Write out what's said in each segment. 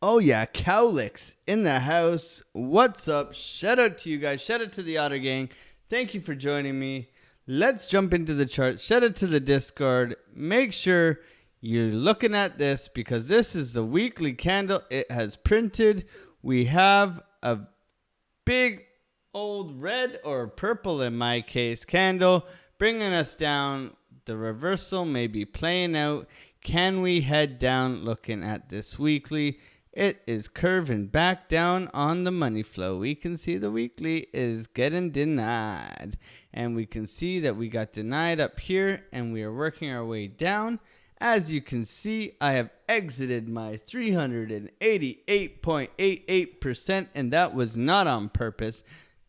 Oh yeah, Cowlicks in the house. What's up? Shout out to you guys. Shout out to the Otter Gang. Thank you for joining me. Let's jump into the charts. Shout out to the Discord. Make sure you're looking at this because this is the weekly candle. It has printed. We have a big old red or purple, in my case, candle bringing us down. The reversal may be playing out. Can we head down looking at this weekly? It is curving back down on the money flow. We can see the weekly is getting denied. And we can see that we got denied up here and we are working our way down. As you can see, I have exited my 388.88%, and that was not on purpose.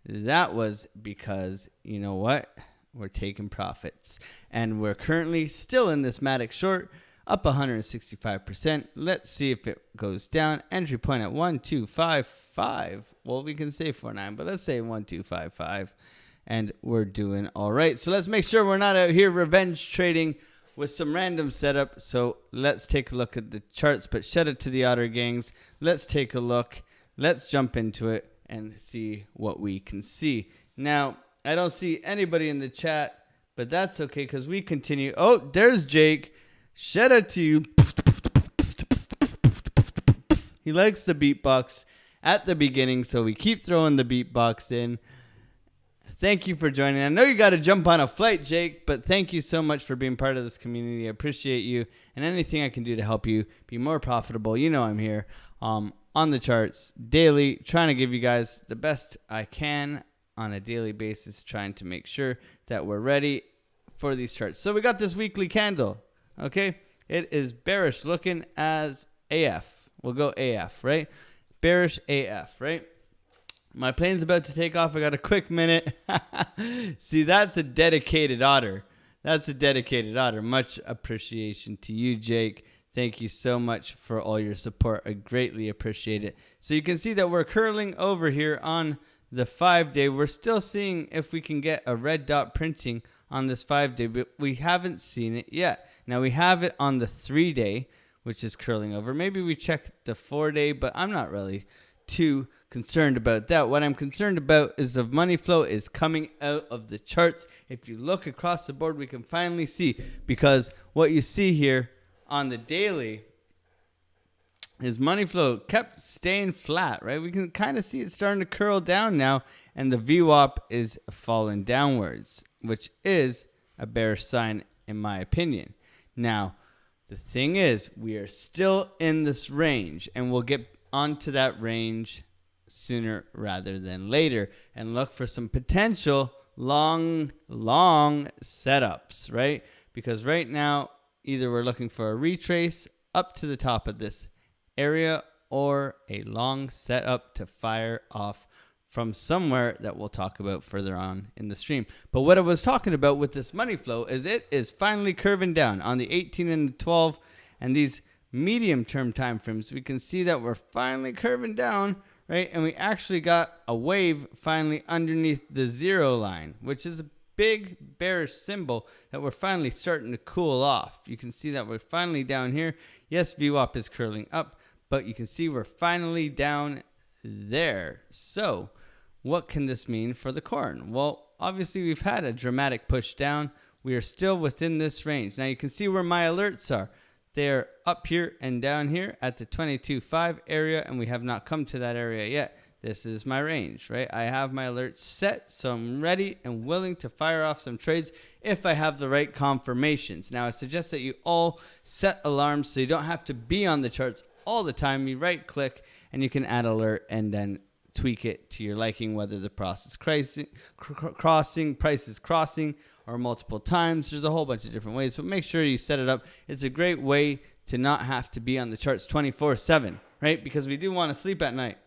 That was because, you know what? We're taking profits. And we're currently still in this Matic short, up 165%. Let's see if it goes down. Entry point at 1255. Well, we can say 49, but let's say 1255. And we're doing all right. So let's make sure we're not out here revenge trading with some random setup. So let's take a look at the charts. But shout out to the Otter Gangs. Let's take a look. Let's jump into it and see what we can see. Now, I don't see anybody in the chat, but that's okay because we continue. Oh, there's Jake. Shout out to you. He likes the beatbox at the beginning, so we keep throwing the beatbox in. Thank you for joining. I know you got to jump on a flight, Jake, but thank you so much for being part of this community. I appreciate you, and anything I can do to help you be more profitable, you know I'm here on the charts daily, trying to give you guys the best I can on a daily basis, trying to make sure that we're ready for these charts. So we got this weekly candle. Okay, it is bearish looking as AF. We'll go AF, right? Bearish AF, right? My plane's about to take off. I got a quick minute. See, that's a dedicated otter. That's a dedicated otter. Much appreciation to you, Jake. Thank you so much for all your support. I greatly appreciate it. So you can see that we're curling over here on the 5-day. We're still seeing if we can get a red dot printing on this 5-day, but we haven't seen it yet. Now we have it on the 3-day, which is curling over. Maybe we check the 4-day, but I'm not really too concerned about that. What I'm concerned about is the money flow is coming out of the charts. If you look across the board, we can finally see, because what you see here on the daily is money flow kept staying flat, right? We can kind of see it starting to curl down now, and the VWAP is falling downwards, which is a bearish sign in my opinion. Now, the thing is, we are still in this range, and we'll get onto that range sooner rather than later and look for some potential long setups, right? Because right now, either we're looking for a retrace up to the top of this area or a long setup to fire off from somewhere that we'll talk about further on in the stream. But what I was talking about with this money flow is it is finally curving down on the 18 and the 12 and these medium term time frames. We can see that we're finally curving down, right? And we actually got a wave finally underneath the 0 line, which is a big bearish symbol that we're finally starting to cool off. You can see that we're finally down here. Yes, VWAP is curling up, but you can see we're finally down there. So what can this mean for the corn? Well, obviously we've had a dramatic push down. We are still within this range. Now you can see where my alerts are. They're up here and down here at the 22.5 area, and we have not come to that area yet. This is my range, right? I have my alerts set, so I'm ready and willing to fire off some trades if I have the right confirmations. Now, I suggest that you all set alarms so you don't have to be on the charts all the time. You right click and you can add alert and then tweak it to your liking, whether the price is crossing or multiple times. There's a whole bunch of different ways, but make sure you set it up. It's a great way to not have to be on the charts 24/7, right? Because we do want to sleep at night.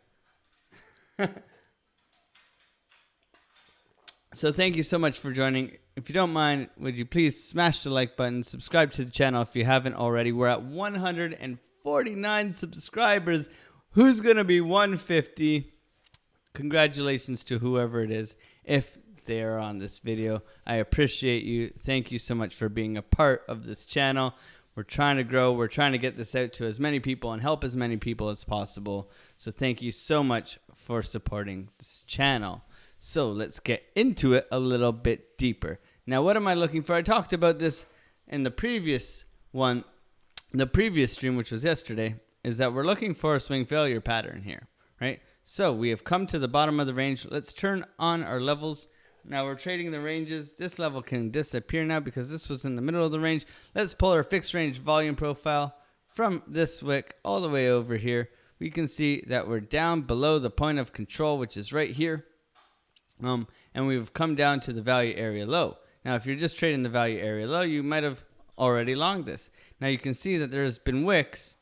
So thank you so much for joining. If you don't mind, would you please smash the like button, subscribe to the channel if you haven't already. We're at 149 subscribers. Who's going to be 150? Congratulations to whoever it is if they are on this video. I appreciate you. Thank you so much for being a part of this channel. We're trying to grow. We're trying to get this out to as many people and help as many people as possible. So thank you so much for supporting this channel. So let's get into it a little bit deeper. Now, what am I looking for? I talked about this in the previous one, the previous stream, which was yesterday, is that we're looking for a swing failure pattern here, right? So we have come to the bottom of the range. Let's turn on our levels. Now we're trading the ranges. This level can disappear now because this was in the middle of the range. Let's pull our fixed range volume profile from this wick all the way over here. We can see that we're down below the point of control, which is right here. And we've come down to the value area low. Now, if you're just trading the value area low, you might have already longed this. Now you can see that there's been wicks,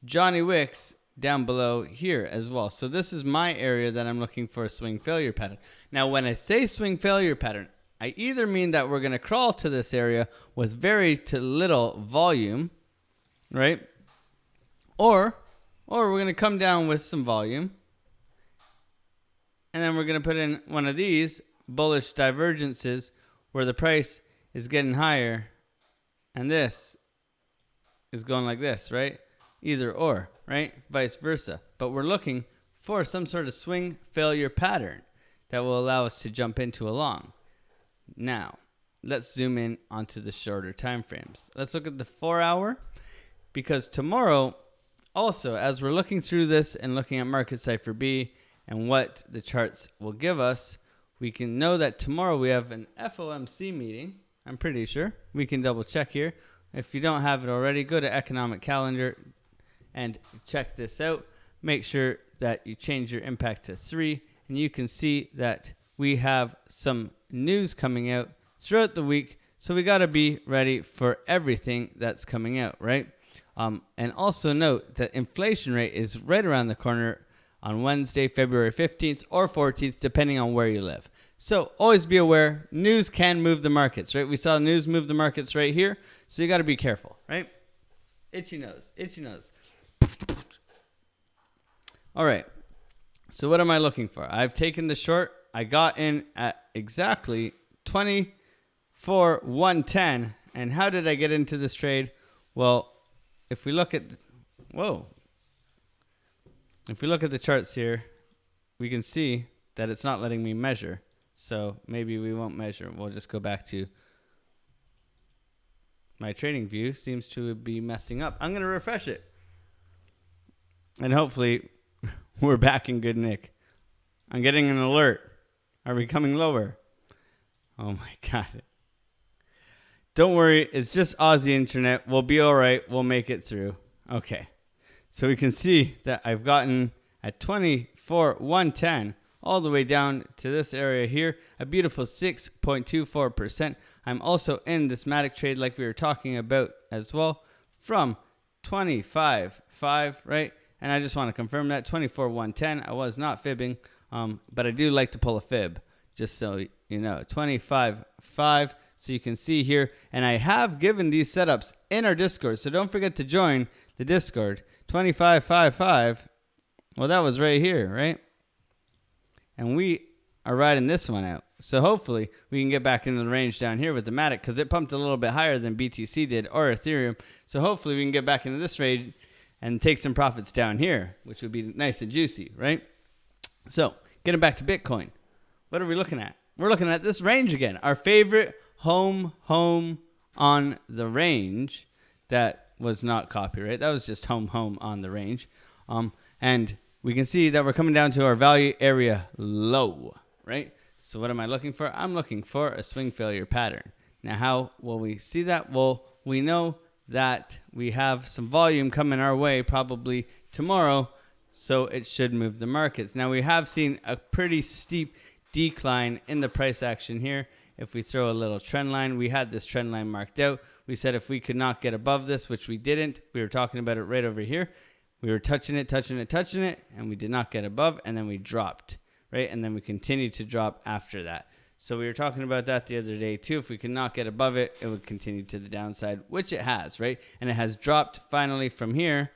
Johnny wicks, down below here as well. So this is my area that I'm looking for a swing failure pattern. Now, when I say swing failure pattern, I either mean that we're going to crawl to this area with very to little volume, right? Or we're going to come down with some volume. And then we're going to put in one of these bullish divergences where the price is getting higher and this is going like this, right? Either or, right? Vice versa. But we're looking for some sort of swing failure pattern that will allow us to jump into a long. Now, let's zoom in onto the shorter time frames. Let's look at the 4-hour, because tomorrow, also, as we're looking through this and looking at Market Cipher B and what the charts will give us, we can know that tomorrow we have an FOMC meeting. I'm pretty sure. We can double check here. If you don't have it already, go to economic calendar and check this out. Make sure that you change your impact to 3, and you can see that we have some news coming out throughout the week. So we got to be ready for everything that's coming out, right? And also note that inflation rate is right around the corner on Wednesday, February 15th or 14th, depending on where you live. So always be aware, news can move the markets, right? We saw news move the markets right here. So you got to be careful, right? Itchy nose, itchy nose. All right. So what am I looking for? I've taken the short. I got in at exactly 24,110. And how did I get into this trade? Well, if we look at, if we look at the charts here, we can see that it's not letting me measure. So maybe we won't measure. We'll just go back to my trading view. Seems to be messing up. I'm going to refresh it. And hopefully we're back in good nick. I'm getting an alert. Are we coming lower? Oh my God. Don't worry. It's just Aussie internet. We'll be all right. We'll make it through. Okay. So we can see that I've gotten at 24,110 all the way down to this area here, a beautiful 6.24%. I'm also in this Matic trade like we were talking about as well from 25.5, right? And I just want to confirm that 24,110. I was not fibbing, but I do like to pull a fib, just so you know. 25.5. So you can see here, and I have given these setups in our Discord, so don't forget to join the Discord. 25.55. Well, that was right here, right? And we are riding this one out. So hopefully we can get back into the range down here with the Matic, because it pumped a little bit higher than BTC did or Ethereum. So hopefully we can get back into this range and take some profits down here, which would be nice and juicy, right? So getting back to Bitcoin, what are we looking at? We're looking at this range again, our favorite home on the range. That was not copyright. That was just home on the range. And we can see that we're coming down to our value area low, right? So what am I looking for? I'm looking for a swing failure pattern. Now, how will we see that? Well, we know that we have some volume coming our way probably tomorrow, so it should move the markets. Now, we have seen a pretty steep decline in the price action here. If we throw a little trend line, we had this trend line marked out. We said if we could not get above this, which we didn't, we were talking about it right over here. We were touching it, and we did not get above, and then we dropped, right? And then we continued to drop after that. So we were talking about that the other day too. If we could not get above it, it would continue to the downside, which it has, right? And it has dropped finally from here.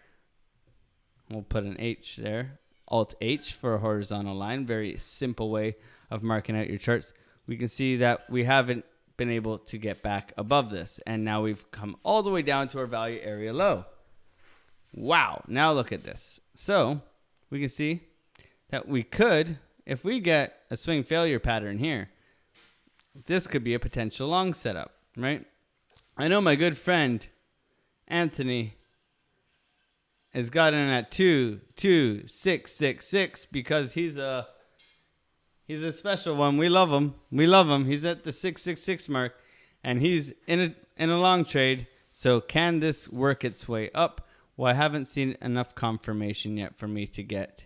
We'll put an H there, Alt H for a horizontal line. Very simple way of marking out your charts. We can see that we haven't been able to get back above this. And now we've come all the way down to our value area low. Wow. Now look at this. So we can see that we could, if we get a swing failure pattern here, this could be a potential long setup, right? I know my good friend Anthony has gotten at 22666 because he's a special one. We love him. He's at the 666 mark, and he's in a long trade. So can this work its way up? Well, I haven't seen enough confirmation yet for me to get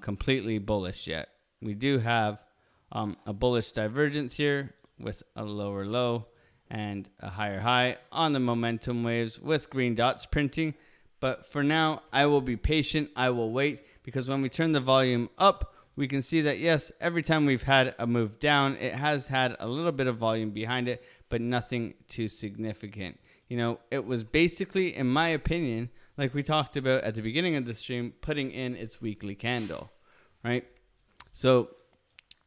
completely bullish yet. We do have a bullish divergence here with a lower low and a higher high on the momentum waves with green dots printing. But for now, I will be patient. I will wait, because when we turn the volume up, we can see that, yes, every time we've had a move down, it has had a little bit of volume behind it, but nothing too significant. You know, it was basically, in my opinion, like we talked about at the beginning of the stream, putting in its weekly candle, right? So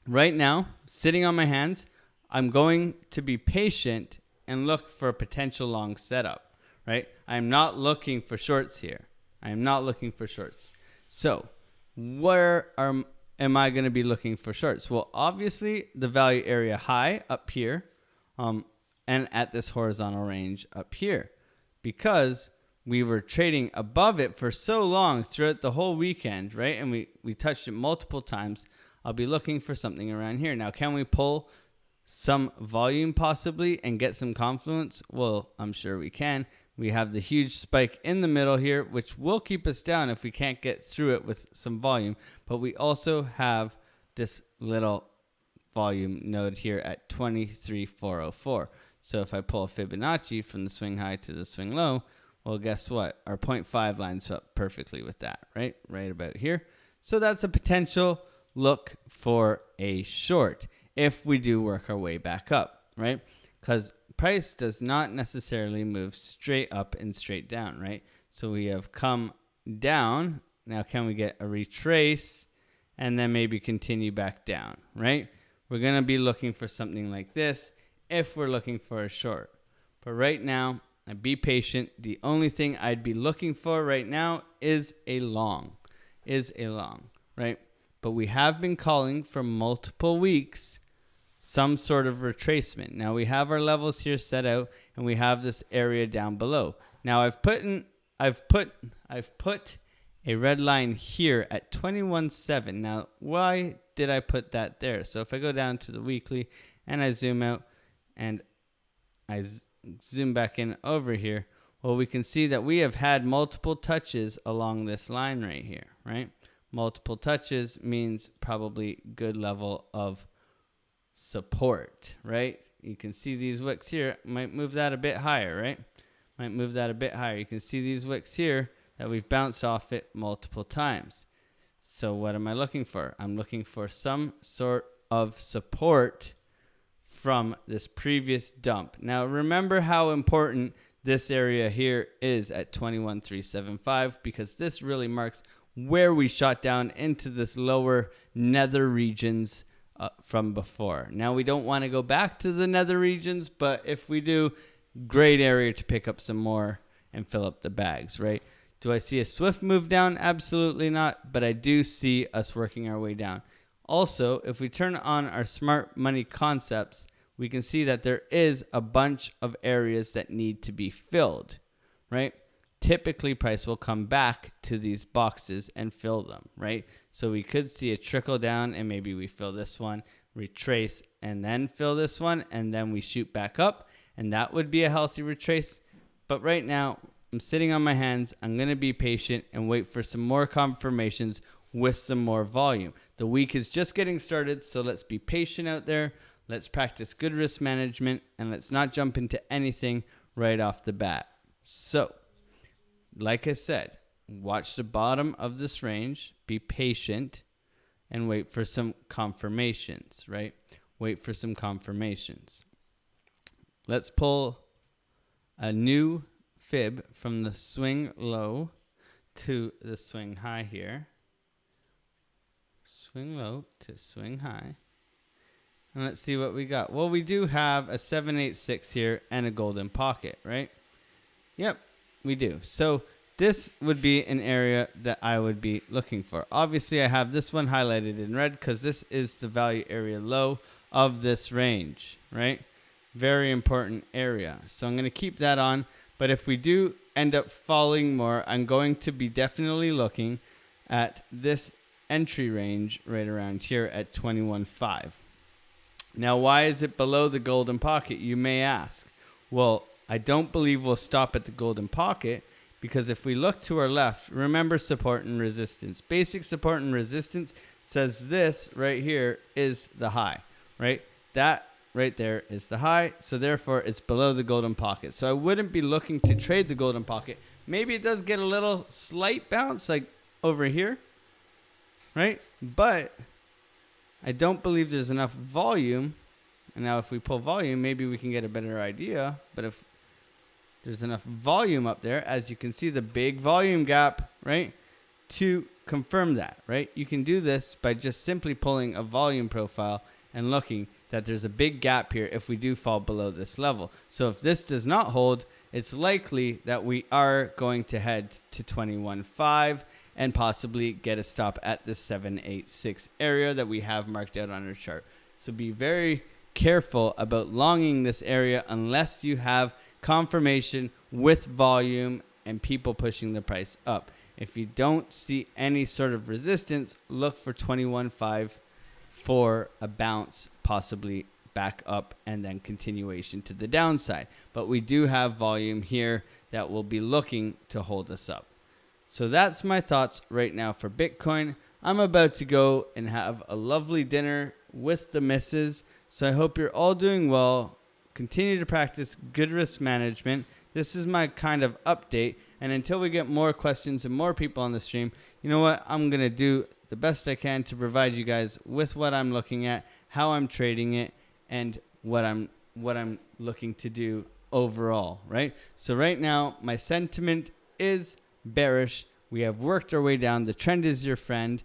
right now, sitting on my hands, I'm going to be patient and look for a potential long setup, right? I'm not looking for shorts here. I am not looking for shorts. So where am I going to be looking for shorts? Well, obviously the value area high up here, and at this horizontal range up here, because we were trading above it for so long throughout the whole weekend, right? And we touched it multiple times. I'll be looking for something around here. Now, can we pull some volume possibly and get some confluence? Well, I'm sure we can. We have the huge spike in the middle here, which will keep us down if we can't get through it with some volume. But we also have this little volume node here at 23,404. So if I pull a Fibonacci from the swing high to the swing low, well, guess what? Our 0.5 lines up perfectly with that, right? Right about here. So that's a potential look for a short if we do work our way back up, right? Because price does not necessarily move straight up and straight down, right? So we have come down. Now, can we get a retrace and then maybe continue back down, right? We're going to be looking for something like this if we're looking for a short. But right now, be patient. The only thing I'd be looking for right now is a long, right? But we have been calling for multiple weeks some sort of retracement. Now we have our levels here set out, and we have this area down below. Now I've put a red line here at 21.7. Now why did I put that there? So if I go down to the weekly and I zoom out and I zoom back in over here, well, we can see that we have had multiple touches along this line right here, right? Multiple touches means probably good level of support, right? You can see these wicks here. Might move that a bit higher, right? Might move that a bit higher. You can see these wicks here that we've bounced off it multiple times. So what am I looking for? I'm looking for some sort of support from this previous dump. Now remember how important this area here is at 21,375, because this really marks where we shot down into this lower nether regions from before. Now we don't want to go back to the nether regions, but if we do, great area to pick up some more and fill up the bags, right? Do I see a swift move down? Absolutely not, but I do see us working our way down. Also, if we turn on our smart money concepts, we can see that there is a bunch of areas that need to be filled, right? Typically, price will come back to these boxes and fill them, right? So we could see a trickle down, and maybe we fill this one, retrace, and then fill this one, and then we shoot back up, and that would be a healthy retrace. But right now, I'm sitting on my hands. I'm going to be patient and wait for some more confirmations with some more volume. The week is just getting started, so let's be patient out there. Let's practice good risk management, and let's not jump into anything right off the bat. So, like I said, watch the bottom of this range, be patient, and wait for some confirmations, right? Wait for some confirmations. Let's pull a new fib from the swing low to the swing high here. Swing low to swing high. And let's see what we got. Well, we do have a 786 here and a golden pocket, right? Yep, we do. So this would be an area that I would be looking for. Obviously, I have this one highlighted in red because this is the value area low of this range, right? Very important area. So I'm going to keep that on. But if we do end up falling more, I'm going to be definitely looking at this entry range right around here at 21.5. Now, why is it below the golden pocket, you may ask? Well, I don't believe we'll stop at the golden pocket because if we look to our left, remember support and resistance. Basic support and resistance says this right here is the high, right? That right there is the high, so therefore it's below the golden pocket. So I wouldn't be looking to trade the golden pocket. Maybe it does get a little slight bounce like over here, right? But I don't believe there's enough volume. And now if we pull volume, maybe we can get a better idea. But if there's enough volume up there, as you can see the big volume gap, right, to confirm that, right? You can do this by just simply pulling a volume profile and looking that there's a big gap here if we do fall below this level. So if this does not hold, it's likely that we are going to head to 21.5 and possibly get a stop at the 786 area that we have marked out on our chart. So be very careful about longing this area unless you have confirmation with volume and people pushing the price up. If you don't see any sort of resistance, look for 21.5 for a bounce, possibly back up and then continuation to the downside. But we do have volume here that will be looking to hold us up. So that's my thoughts right now for Bitcoin. I'm about to go and have a lovely dinner with the missus. So I hope you're all doing well. Continue to practice good risk management. This is my kind of update. And until we get more questions and more people on the stream, you know what? I'm going to do the best I can to provide you guys with what I'm looking at, how I'm trading it, and what I'm looking to do overall, right? So right now, my sentiment is bearish. We have worked our way down. The trend is your friend,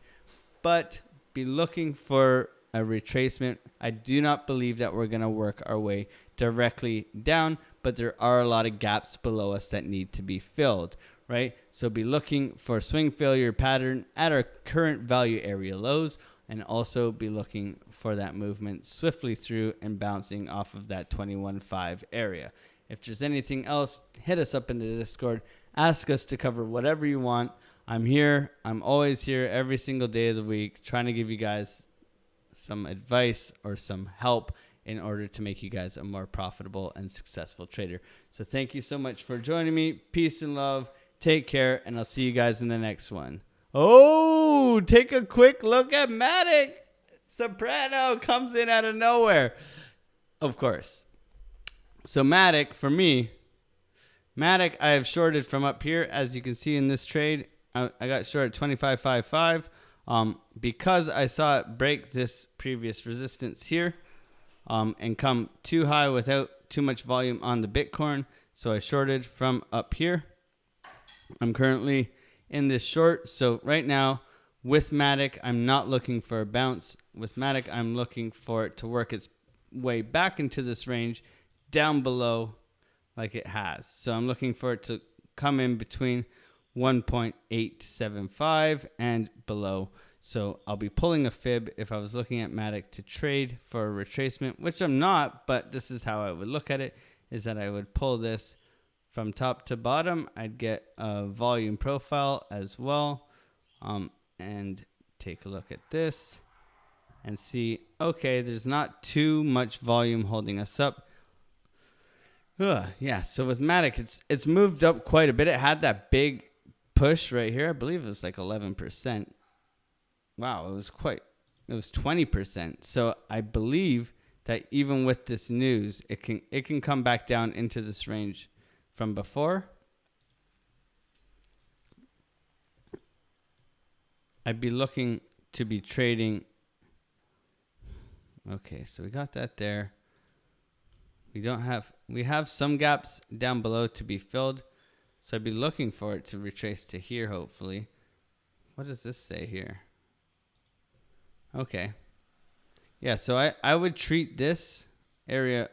but be looking for a retracement. I do not believe that we're going to work our way directly down, but there are a lot of gaps below us that need to be filled, right? So be looking for a swing failure pattern at our current value area lows, and also be looking for that movement swiftly through and bouncing off of that 21.5 area. If there's anything else, hit us up in the Discord. Ask us to cover whatever you want. I'm here. I'm always here every single day of the week trying to give you guys some advice or some help in order to make you guys a more profitable and successful trader. So thank you so much for joining me. Peace and love. Take care, and I'll see you guys in the next one. Oh, take a quick look at Matic. Soprano comes in out of nowhere. Of course. So Matic, for me, Matic I have shorted from up here. As you can see in this trade, I got short at 25.55 because I saw it break this previous resistance here and come too high without too much volume on the Bitcoin. So I shorted from up here. I'm currently in this short. So right now with Matic, I'm not looking for a bounce. With Matic, I'm looking for it to work its way back into this range down below like it has. So I'm looking for it to come in between 1.875 and below. So I'll be pulling a fib if I was looking at Matic to trade for a retracement, which I'm not, but this is how I would look at it, is that I would pull this from top to bottom. I'd get a volume profile as well, and take a look at this and see, okay, there's not too much volume holding us up. Yeah, so with Matic, it's moved up quite a bit. It had that big push right here. I believe it was like 11%. Wow, it was 20%. So I believe that even with this news, it can come back down into this range from before. I'd be looking to be trading. Okay, so we got that there. We have some gaps down below to be filled. So I'd be looking for it to retrace to here, hopefully. What does this say here? Okay. Yeah, so I would treat this area.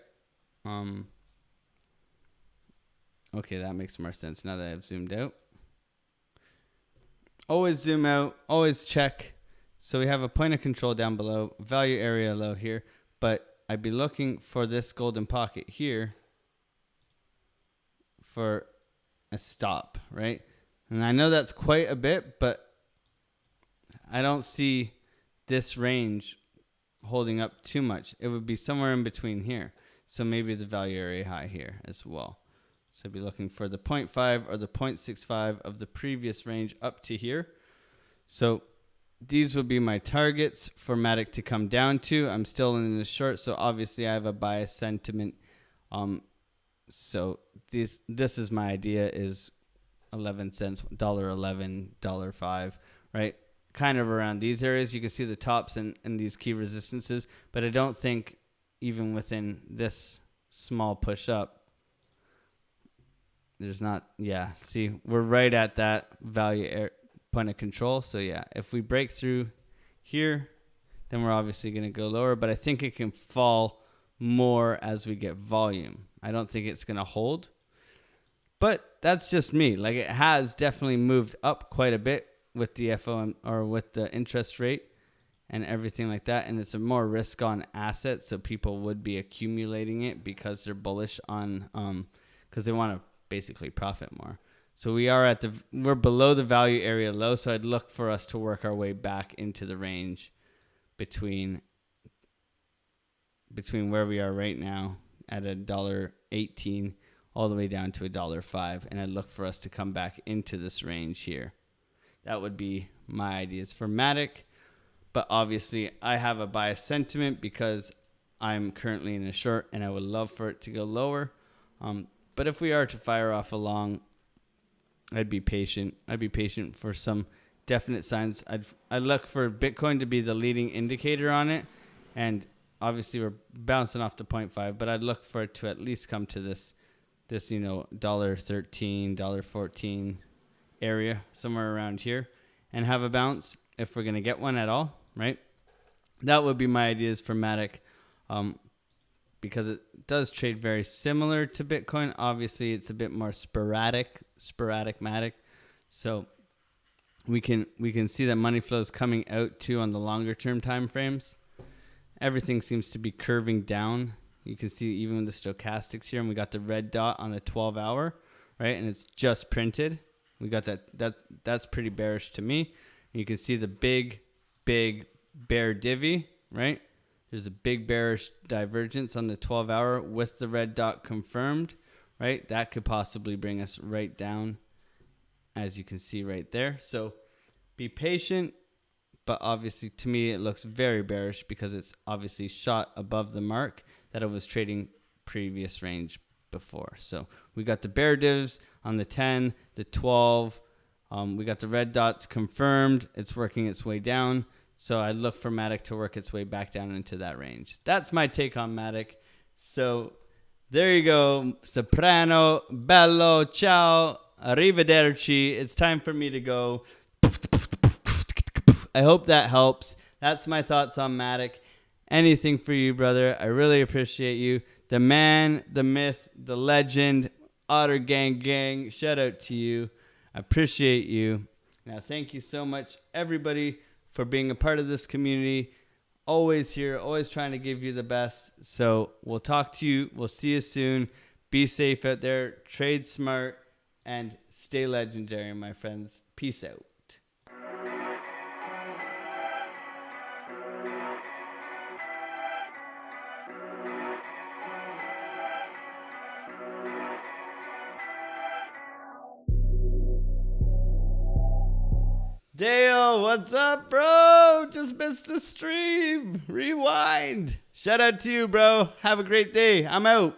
Okay, that makes more sense now that I've zoomed out. Always zoom out, always check. So we have a point of control down below, value area low here, but I'd be looking for this golden pocket here for a stop, right? And I know that's quite a bit, but I don't see this range holding up too much. It would be somewhere in between here. So maybe the value area high here as well. So I'd be looking for the 0.5 or the 0.65 of the previous range up to here. So these would be my targets for Matic to come down to. I'm still in the short, so obviously I have a bias sentiment. So this is my idea is 11 cents, $1.11, $5, right? Kind of around these areas. You can see the tops and these key resistances, but I don't think even within this small push up, there's not, yeah, see, we're right at that value point of control. So yeah, if we break through here, then we're obviously going to go lower, but I think it can fall more as we get volume. I don't think it's going to hold, but that's just me. Like, it has definitely moved up quite a bit with the FOM or with the interest rate and everything like that. And it's a more risk on asset. So people would be accumulating it because they're bullish on, because they want to basically profit more. So we're below the value area low. So I'd look for us to work our way back into the range between where we are right now at $1.18 all the way down to $1.05. And I'd look for us to come back into this range here. That would be my ideas for Matic. But obviously I have a biased sentiment because I'm currently in a short and I would love for it to go lower. But if we are to fire off along, I'd be patient. I'd be patient for some definite signs. I'd look for Bitcoin to be the leading indicator on it. And obviously we're bouncing off to 0.5, but I'd look for it to at least come to this $1.13, $1.14 area, somewhere around here, and have a bounce if we're going to get one at all, right? That would be my ideas for Matic. Because it does trade very similar to Bitcoin. Obviously, it's a bit more sporadic Matic. So we can see that money flow is coming out too on the longer term time frames. Everything seems to be curving down. You can see even the stochastics here, and we got the red dot on the 12-hour, right? And it's just printed. We got that's pretty bearish to me. And you can see the big bear divvy, right? There's a big bearish divergence on the 12-hour with the red dot confirmed, right? That could possibly bring us right down, as you can see right there. So be patient, but obviously to me it looks very bearish because it's obviously shot above the mark that it was trading previous range before. So we got the bear divs on the 10, the 12. We got the red dots confirmed. It's working its way down. So I look for Matic to work its way back down into that range. That's my take on Matic. So there you go. Soprano, bello, ciao, arrivederci. It's time for me to go. I hope that helps. That's my thoughts on Matic. Anything for you, brother. I really appreciate you. The man, the myth, the legend, Otter Gang. Shout out to you. I appreciate you. Now, thank you so much, everybody, for being a part of this community. Always here, always trying to give you the best. So we'll talk to you. We'll see you soon. Be safe out there. Trade smart and stay legendary, my friends. Peace out. Dale, what's up, bro? Just missed the stream. Rewind. Shout out to you, bro. Have a great day. I'm out.